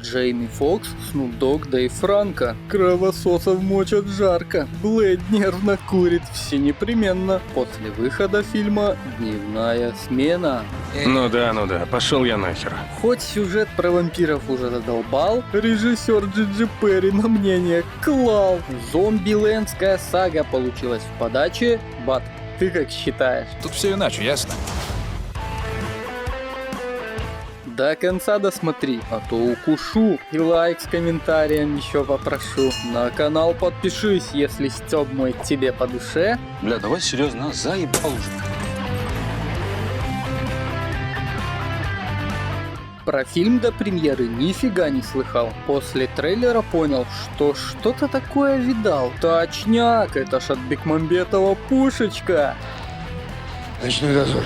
Джейми Фокс, Снуп Дог, Дэйв Франко. Кровососов мочат жарко. Блэйд нервно курит все непременно. После выхода фильма «Дневная смена». Ну да, пошел я нахер. Хоть сюжет про вампиров уже задолбал, режиссер Джиджи Перри на мнение клал. Зомбилендская сага получилась в подаче. Бат, ты как считаешь? Тут все иначе, ясно? До конца досмотри, а то укушу. И лайк с комментарием еще попрошу. На канал подпишись, если стёб мой тебе по душе. Бля, давай серьезно, заебал уже. Про фильм до премьеры нифига не слыхал. После трейлера понял, что что-то такое видал. Точняк, это ж от Бекмамбетова пушечка. Ночной дозор.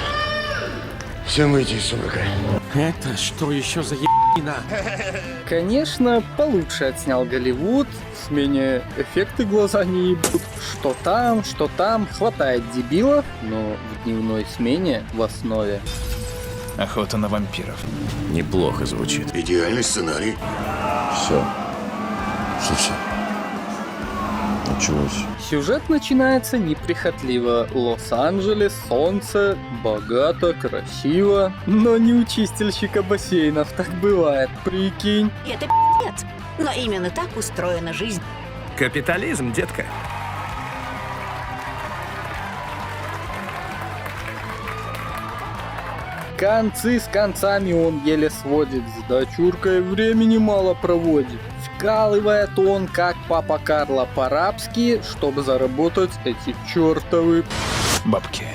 Всем выйти из сумрака. Это что еще за ебина? Конечно, получше отснял Голливуд. В смене эффекты глаза не ебут. Что там, хватает дебилов. Но в дневной смене в основе. Охота на вампиров. Неплохо звучит. Идеальный сценарий. Все. Все. Началось. Сюжет начинается неприхотливо. Лос-Анджелес, солнце, богато, красиво. Но не у чистильщика бассейнов так бывает, прикинь. Это пи***ц. Но именно так устроена жизнь. Капитализм, детка. Концы с концами он еле сводит, с дочуркой времени мало проводит. Вкалывает он, как папа Карло, по-рабски, чтобы заработать эти чертовы Бабки.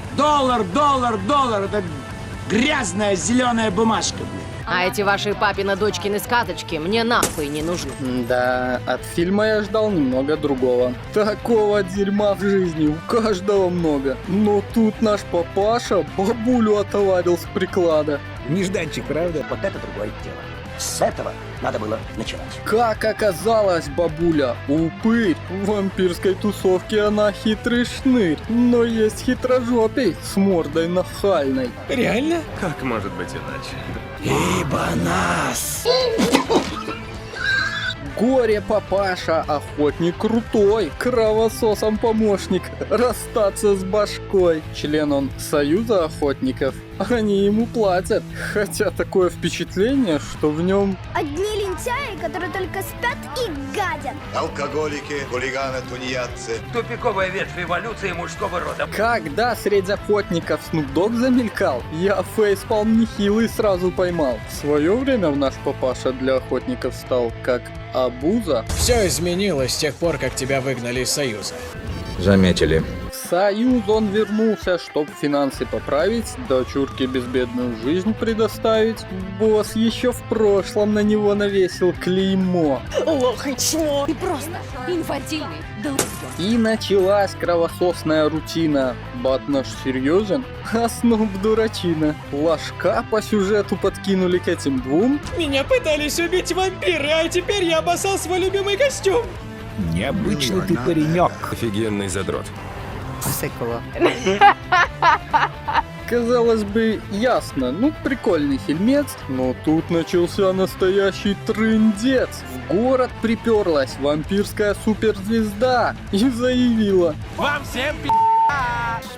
Доллар, это грязная зеленая бумажка, блин. А эти ваши папины-дочкины сказочки мне нахуй не нужны. Да, от фильма я ждал немного другого. Такого дерьма в жизни у каждого много. Но тут наш папаша бабулю отоварил с приклада. Нежданчик, правда? Вот это другое дело. С этого надо было начинать. Как оказалось, бабуля, упырь. В вампирской тусовке она хитрый шнырь. Но есть хитрожопей с мордой нахальной. Реально? Как может быть иначе? Ибо нас. Горе папаша, охотник крутой, кровососом помощник, расстаться с башкой. Член он союза охотников, они ему платят. Хотя такое впечатление, что в нем одни лентяи, которые только спят и гадят. Алкоголики, хулиганы, тунеядцы. Тупиковая ветвь эволюции мужского рода. когда среди охотников Снуп Дог замелькал, я фейспалм нехилый сразу поймал. В свое время в наш папаша для охотников стал как обуза. Все изменилось с тех пор, как тебя выгнали из Союза. Заметили. В Союз он вернулся, чтоб финансы поправить, дочурке безбедную жизнь предоставить. Босс еще в прошлом на него навесил клеймо. Лох и чмо. Ты просто инфантильный долб. И началась кровососная рутина. Бат наш серьезен, а Снуп дурачина. Ложка по сюжету подкинули к этим двум. Меня пытались убить вампиры, а теперь я обоссал свой любимый костюм. Необычный ты паренек. Офигенный задрот. Казалось бы, ясно, прикольный фильмец, но тут начался настоящий трындец. В город приперлась вампирская суперзвезда и заявила: Вам всем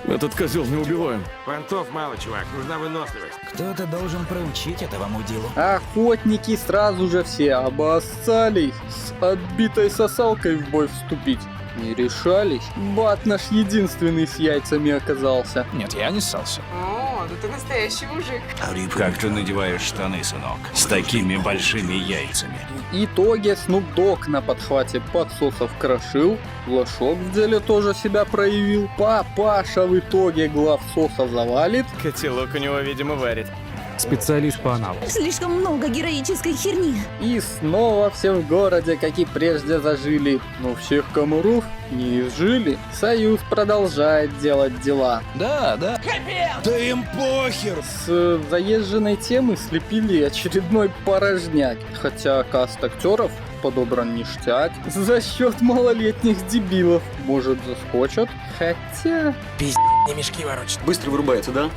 Этот козел не убиваем. понтов мало, чувак, нужна выносливость. Кто-то должен проучить этого мудилу. охотники сразу же все обоссались, с отбитой сосалкой в бой вступить не решались. Бат наш единственный с яйцами оказался. Нет, я не ссался. О, да ты настоящий мужик. Как ты надеваешь штаны, сынок? С такими большими яйцами. В итоге Снуп Дог на подхвате подсосов крошил, Лошок в деле тоже себя проявил, папаша в итоге главсоса завалит. Котелок у него, видимо, варит. Специалист по аналу. Слишком много героической херни. И снова все в городе, как и прежде, зажили. Но всех комаров не изжили. Союз продолжает делать дела. Да. Да им похер. С заезженной темы слепили очередной порожняк. Хотя каст актеров подобран ништяк. За счет малолетних дебилов. Может, заскочат? Хотя... Пиздец. Не мешки ворочать. Быстро вырубается, да?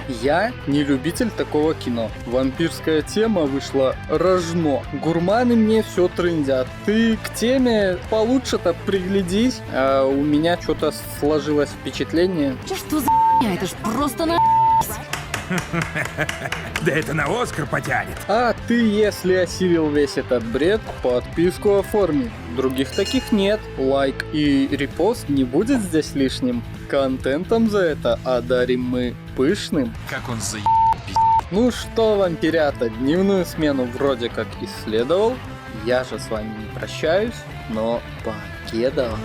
Я не любитель такого кино. Вампирская тема вышла рожно. Гурманы мне все трындят. Ты к теме получше-то приглядись. А у меня что-то сложилось впечатление. Что за это ж просто на... Да это на Оскар потянет. А ты, если осилил весь этот бред, подписку оформи. Других таких нет. Лайк и репост не будет здесь лишним. Контентом за это одарим мы пышным. Как он за... Ну что, вампирята, дневную смену вроде как исследовал. Я же с вами не прощаюсь, но покедова.